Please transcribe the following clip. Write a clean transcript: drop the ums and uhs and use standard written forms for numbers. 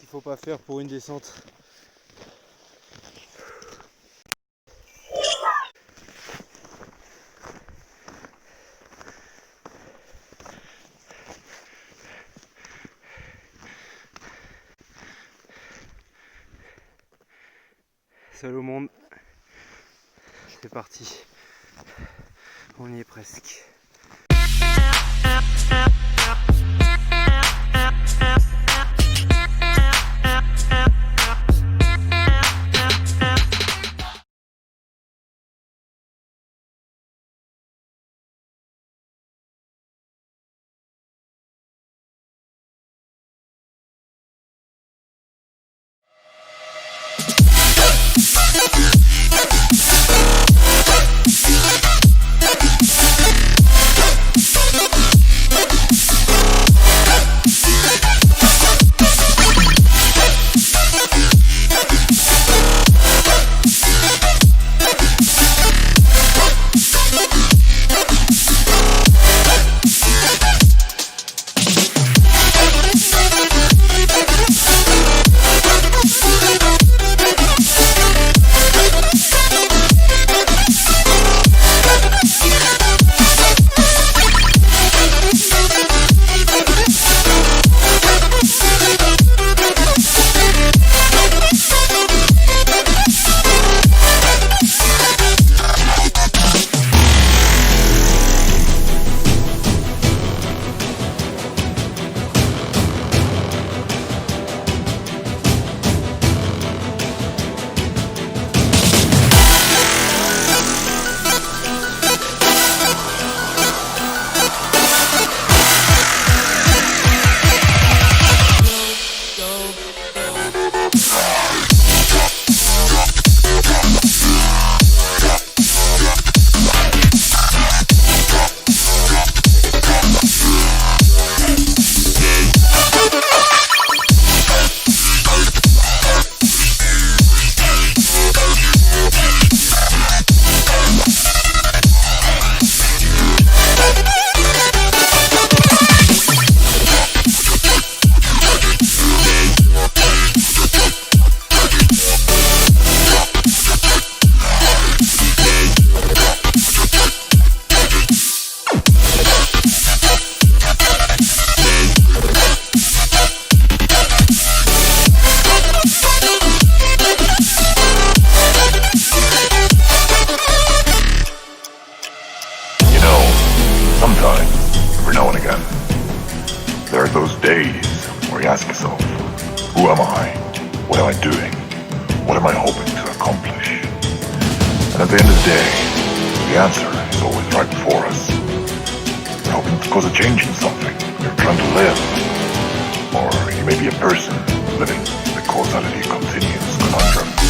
faut pas faire pour une descente. Seul au monde, c'est parti, on y est presque. There are those days where you ask yourself, who am I? What am I doing? What am I hoping to accomplish? And at the end of the day, the answer is always right before us. You're hoping to cause a change in something. You're trying to live. Or you may be a person living the causality continues conundrum.